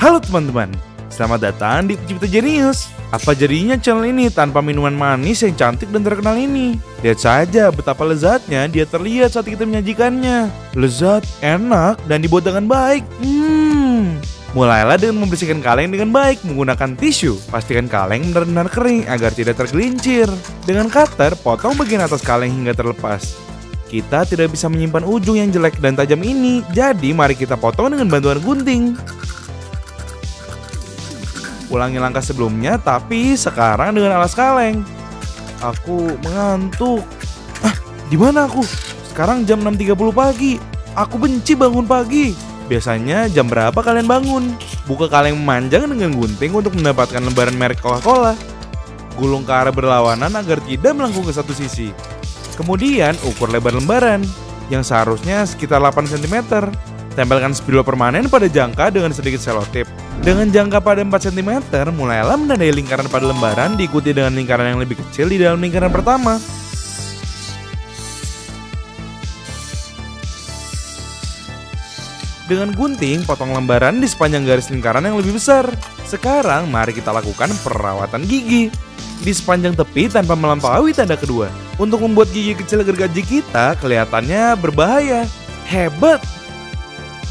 Halo teman-teman, selamat datang di Pencipta Jenius. Apa jadinya channel ini tanpa minuman manis yang cantik dan terkenal ini? Lihat saja betapa lezatnya dia terlihat saat kita menyajikannya. Lezat, enak, dan dibuat dengan baik. Mulailah dengan membersihkan kaleng dengan baik menggunakan tisu. Pastikan kaleng benar-benar kering agar tidak tergelincir. Dengan cutter, potong bagian atas kaleng hingga terlepas. Kita tidak bisa menyimpan ujung yang jelek dan tajam ini, jadi mari kita potong dengan bantuan gunting. Ulangi langkah sebelumnya, tapi sekarang dengan alas kaleng. Aku mengantuk. Di mana aku? Sekarang jam 6.30 pagi. Aku benci bangun pagi. Biasanya jam berapa kalian bangun? Buka kaleng memanjang dengan gunting untuk mendapatkan lembaran merek Coca-Cola. Gulung ke arah berlawanan agar tidak melengkung ke satu sisi. Kemudian ukur lebar lembaran, yang seharusnya sekitar 8 cm. Tempelkan spidol permanen pada jangka dengan sedikit selotip. Dengan jangka pada 4 cm, mulailah menandai lingkaran pada lembaran diikuti dengan lingkaran yang lebih kecil di dalam lingkaran pertama. Dengan gunting, potong lembaran di sepanjang garis lingkaran yang lebih besar. Sekarang, mari kita lakukan perawatan gigi di sepanjang tepi tanpa melampaui tanda kedua. Untuk membuat gigi kecil gergaji kita kelihatannya berbahaya. Hebat!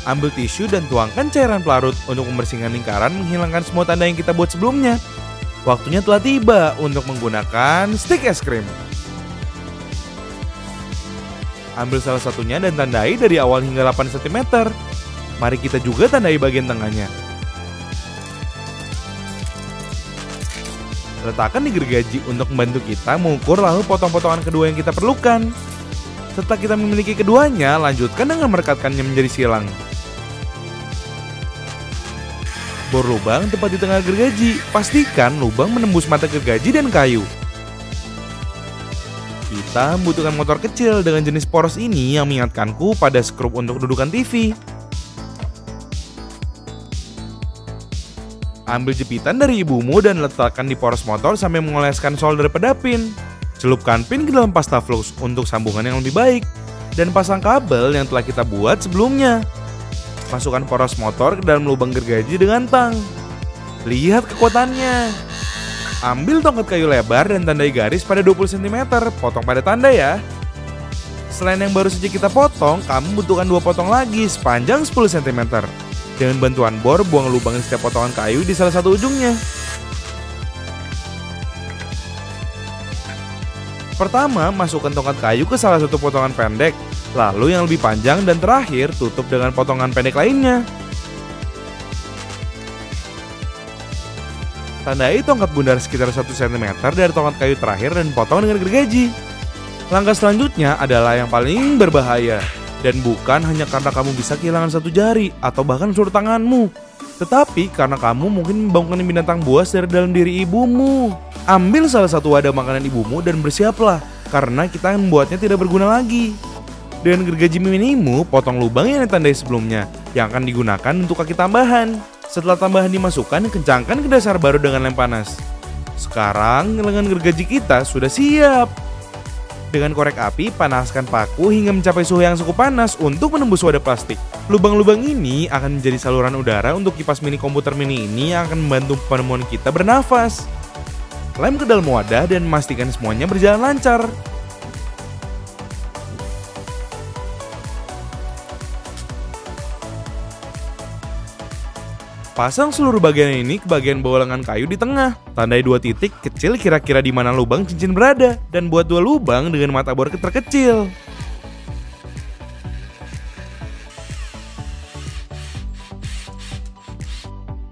Ambil tisu dan tuangkan cairan pelarut untuk membersihkan lingkaran, menghilangkan semua tanda yang kita buat sebelumnya. Waktunya telah tiba untuk menggunakan stik es krim. Ambil salah satunya dan tandai dari awal hingga 8 cm. Mari kita juga tandai bagian tengahnya. Letakkan di gergaji untuk membantu kita mengukur lalu potong-potongan kedua yang kita perlukan. Setelah kita memiliki keduanya, lanjutkan dengan merekatkannya menjadi silang. Bor lubang tepat di tengah gergaji. Pastikan lubang menembus mata gergaji dan kayu. Kita membutuhkan motor kecil dengan jenis poros ini yang mengingatkanku pada skrup untuk dudukan TV. Ambil jepitan dari ibumu dan letakkan di poros motor sampai mengoleskan solder pada pin. Celupkan pin ke dalam pasta flux untuk sambungan yang lebih baik. Dan pasang kabel yang telah kita buat sebelumnya. Masukkan poros motor ke dalam lubang gergaji dengan tang. Lihat kekuatannya. Ambil tongkat kayu lebar dan tandai garis pada 20 cm. Potong pada tanda ya. Selain yang baru saja kita potong, kamu membutuhkan 2 potong lagi sepanjang 10 cm. Dengan bantuan bor, buang lubang di setiap potongan kayu di salah satu ujungnya. Pertama, masukkan tongkat kayu ke salah satu potongan pendek, lalu yang lebih panjang, dan terakhir tutup dengan potongan pendek lainnya. Tandai tongkat bundar sekitar 1 cm dari tongkat kayu terakhir dan potong dengan gergaji. Langkah selanjutnya adalah yang paling berbahaya, dan bukan hanya karena kamu bisa kehilangan satu jari atau bahkan seluruh tanganmu, tetapi karena kamu mungkin membangunkan binatang buas dari dalam diri ibumu. Ambil salah satu wadah makanan ibumu dan bersiaplah, karena kita akan membuatnya tidak berguna lagi. Dengan gergaji minimu, potong lubang yang ditandai sebelumnya, yang akan digunakan untuk kaki tambahan. Setelah tambahan dimasukkan, kencangkan ke dasar baru dengan lem panas. Sekarang, lengan gergaji kita sudah siap. Dengan korek api, panaskan paku hingga mencapai suhu yang cukup panas untuk menembus wadah plastik. Lubang-lubang ini akan menjadi saluran udara untuk kipas mini komputer mini ini yang akan membantu penemuan kita bernafas. Lem ke dalam wadah dan memastikan semuanya berjalan lancar. Pasang seluruh bagian ini ke bagian bawah lengan kayu di tengah. Tandai 2 titik kecil kira-kira di mana lubang cincin berada. Dan buat 2 lubang dengan mata bor terkecil.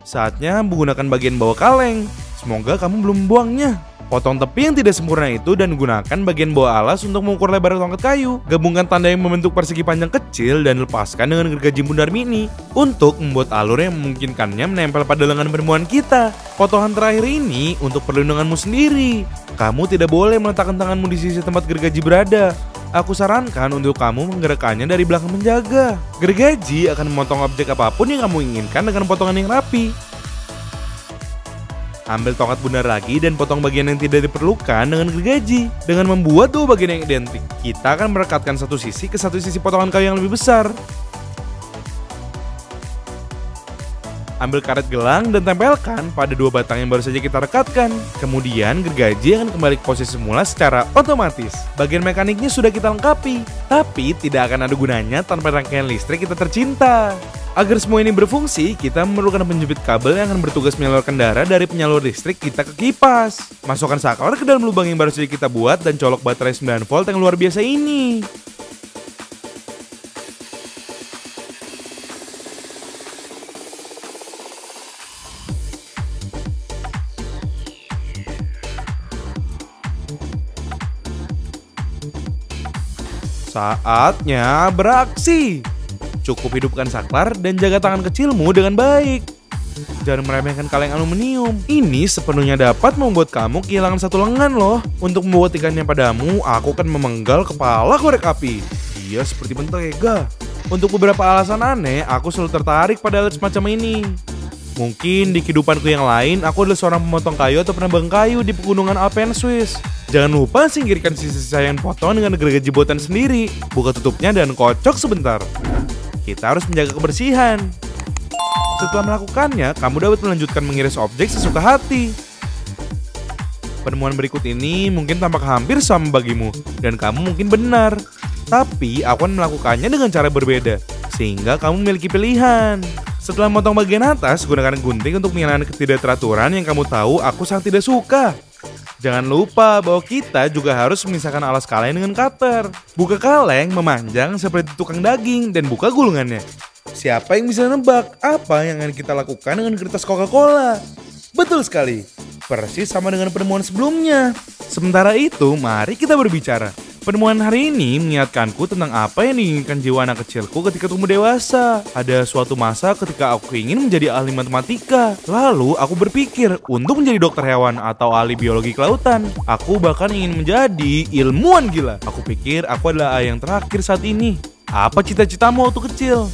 Saatnya menggunakan bagian bawah kaleng. Semoga kamu belum membuangnya. Potong tepi yang tidak sempurna itu dan gunakan bagian bawah alas untuk mengukur lebar tongkat kayu. Gabungkan tanda yang membentuk persegi panjang kecil dan lepaskan dengan gergaji bundar mini untuk membuat alur yang memungkinkannya menempel pada lengan penemuan kita. Potongan terakhir ini untuk perlindunganmu sendiri. Kamu tidak boleh meletakkan tanganmu di sisi tempat gergaji berada. Aku sarankan untuk kamu menggerakkannya dari belakang penjaga. Gergaji akan memotong objek apapun yang kamu inginkan dengan potongan yang rapi. Ambil tongkat bundar lagi dan potong bagian yang tidak diperlukan dengan gergaji. Dengan membuat 2 bagian yang identik, kita akan merekatkan satu sisi ke satu sisi potongan kayu yang lebih besar. Ambil karet gelang dan tempelkan pada dua batang yang baru saja kita rekatkan. Kemudian gergaji akan kembali ke posisi semula secara otomatis. Bagian mekaniknya sudah kita lengkapi, tapi tidak akan ada gunanya tanpa rangkaian listrik kita tercinta. Agar semua ini berfungsi, kita memerlukan penjepit kabel yang akan bertugas menyalurkan darah dari penyalur listrik kita ke kipas. Masukkan saklar ke dalam lubang yang baru saja kita buat dan colok baterai 9 volt yang luar biasa ini. Saatnya beraksi. Cukup hidupkan saklar dan jaga tangan kecilmu dengan baik. Jangan meremehkan kaleng aluminium. Ini sepenuhnya dapat membuat kamu kehilangan satu lengan loh. Untuk membuat ikannya padamu, aku akan memenggal kepala korek api. Dia seperti mentega. Untuk beberapa alasan aneh, aku selalu tertarik pada alat semacam ini. Mungkin di kehidupanku yang lain, aku adalah seorang pemotong kayu atau penambang kayu di pegunungan Alpen Swiss. Jangan lupa singkirkan sisa-sisa yang potong dengan gergaji buatan sendiri. Buka tutupnya dan kocok sebentar. Kita harus menjaga kebersihan. Setelah melakukannya, kamu dapat melanjutkan mengiris objek sesuka hati. Penemuan berikut ini mungkin tampak hampir sama bagimu, dan kamu mungkin benar. Tapi aku akan melakukannya dengan cara berbeda, sehingga kamu memiliki pilihan. Setelah memotong bagian atas, gunakan gunting untuk menghilangkan ketidakteraturan yang kamu tahu aku sangat tidak suka. Jangan lupa bahwa kita juga harus memisahkan alas kaleng dengan cutter. Buka kaleng memanjang seperti tukang daging dan buka gulungannya. Siapa yang bisa nebak apa yang akan kita lakukan dengan kertas Coca-Cola? Betul sekali, persis sama dengan penemuan sebelumnya. Sementara itu, mari kita berbicara. Penemuan hari ini mengingatkanku tentang apa yang diinginkan jiwa anak kecilku ketika tumbuh dewasa. Ada suatu masa ketika aku ingin menjadi ahli matematika. Lalu aku berpikir untuk menjadi dokter hewan atau ahli biologi kelautan. Aku bahkan ingin menjadi ilmuwan gila. Aku pikir aku adalah ayah yang terakhir saat ini. Apa cita-citamu waktu kecil?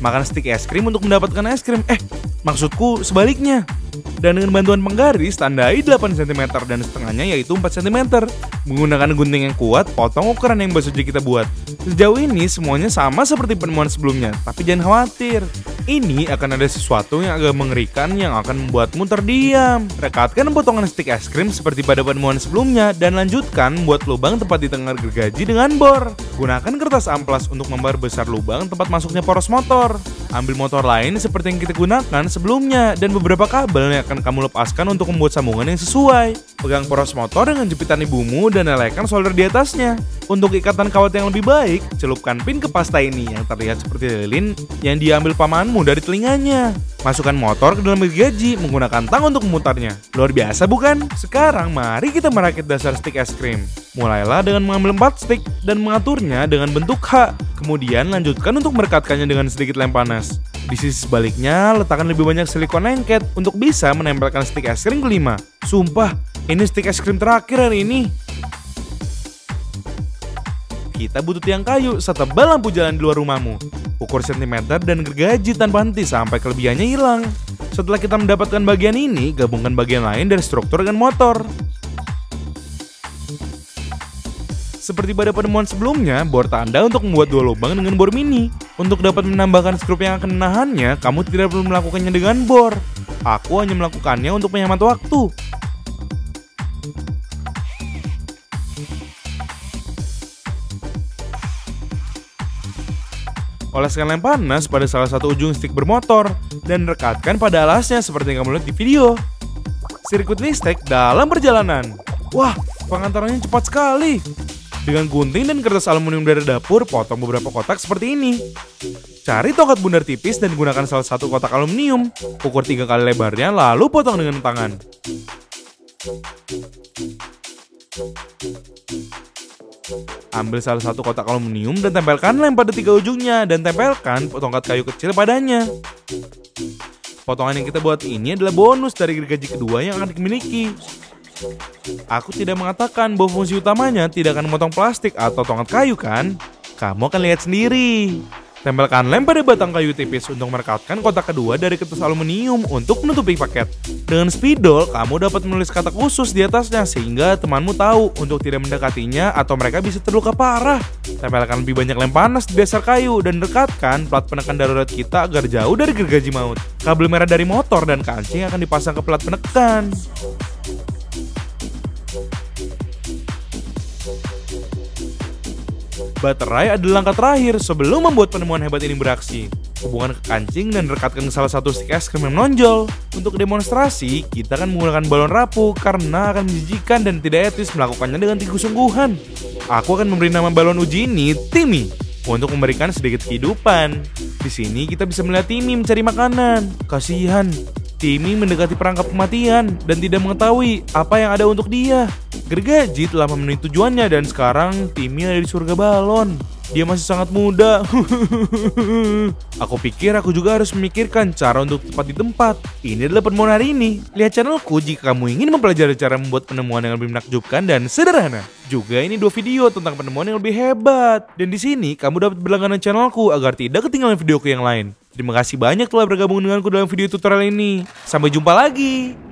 Makan stik es krim untuk mendapatkan es krim. Maksudku sebaliknya. Dan dengan bantuan penggaris, tandai 8 cm dan setengahnya yaitu 4 cm. Menggunakan gunting yang kuat, potong ukuran yang baru saja kita buat. Sejauh ini semuanya sama seperti penemuan sebelumnya, tapi jangan khawatir. Ini akan ada sesuatu yang agak mengerikan yang akan membuatmu terdiam. Rekatkan potongan stik es krim seperti pada penemuan sebelumnya dan lanjutkan membuat lubang tepat di tengah gergaji dengan bor. Gunakan kertas amplas untuk memperbesar lubang tempat masuknya poros motor. Ambil motor lain seperti yang kita gunakan sebelumnya dan beberapa kabel yang akan kamu lepaskan untuk membuat sambungan yang sesuai. Pegang poros motor dengan jepitan ibumu dan nyalakan solder di atasnya. Untuk ikatan kawat yang lebih baik, celupkan pin ke pasta ini yang terlihat seperti lilin yang diambil pamanmu dari telinganya. Masukkan motor ke dalam gergaji menggunakan tang untuk memutarnya. Luar biasa bukan? Sekarang mari kita merakit dasar stik es krim. Mulailah dengan mengambil 4 stik dan mengaturnya dengan bentuk H. Kemudian lanjutkan untuk merekatkannya dengan sedikit lem panas. Di sisi sebaliknya, letakkan lebih banyak silikon lengket untuk bisa menempelkan stik es krim kelima. Sumpah, ini stik es krim terakhir hari ini. Kita butuh tiang kayu setebal lampu jalan di luar rumahmu. Ukur sentimeter dan gergaji tanpa henti sampai kelebihannya hilang. Setelah kita mendapatkan bagian ini, gabungkan bagian lain dari struktur dengan motor. Seperti pada penemuan sebelumnya, bor tanda untuk membuat 2 lubang dengan bor mini. Untuk dapat menambahkan skrup yang akan menahannya, kamu tidak perlu melakukannya dengan bor. Aku hanya melakukannya untuk menghemat waktu. Oleskan lem panas pada salah satu ujung stik bermotor dan rekatkan pada alasnya seperti yang kamu lihat di video. Sirkuit listrik dalam perjalanan. Wah, pengantarannya cepat sekali. Dengan gunting dan kertas aluminium dari dapur, potong beberapa kotak seperti ini. Cari tongkat bundar tipis dan gunakan salah satu kotak aluminium. Ukur 3 kali lebarnya, lalu potong dengan tangan. Ambil salah satu kotak aluminium dan tempelkan lem pada 3 ujungnya dan tempelkan tongkat kayu kecil padanya. Potongan yang kita buat ini adalah bonus dari gergaji kedua yang akan dimiliki. Aku tidak mengatakan bahwa fungsi utamanya tidak akan memotong plastik atau tongkat kayu kan? Kamu akan lihat sendiri. Tempelkan lem pada batang kayu tipis untuk merekatkan kotak kedua dari kertas aluminium untuk menutupi paket. Dengan spidol, kamu dapat menulis kata khusus di atasnya sehingga temanmu tahu untuk tidak mendekatinya atau mereka bisa terluka parah. Tempelkan lebih banyak lem panas di dasar kayu dan rekatkan plat penekan darurat kita agar jauh dari gergaji maut. Kabel merah dari motor dan kancing akan dipasang ke plat penekan. Baterai adalah langkah terakhir sebelum membuat penemuan hebat ini beraksi. Hubungkan ke kancing dan rekatkan salah satu stik es krim yang menonjol. Untuk demonstrasi, kita akan menggunakan balon rapuh karena akan menjijikan dan tidak etis melakukannya dengan tinggi sungguhan. Aku akan memberi nama balon uji ini Timmy untuk memberikan sedikit kehidupan. Di sini kita bisa melihat Timmy mencari makanan. Kasihan, Timmy mendekati perangkap kematian dan tidak mengetahui apa yang ada untuk dia. Gergaji telah memenuhi tujuannya dan sekarang Timmy ada di surga balon. Dia masih sangat muda. Aku pikir aku juga harus memikirkan cara untuk tepat di tempat. Ini adalah penemuan hari ini. Lihat channelku jika kamu ingin mempelajari cara membuat penemuan yang lebih menakjubkan dan sederhana. Juga ini 2 video tentang penemuan yang lebih hebat. Dan di sini kamu dapat berlangganan channelku agar tidak ketinggalan videoku yang lain. Terima kasih banyak telah bergabung denganku dalam video tutorial ini. Sampai jumpa lagi.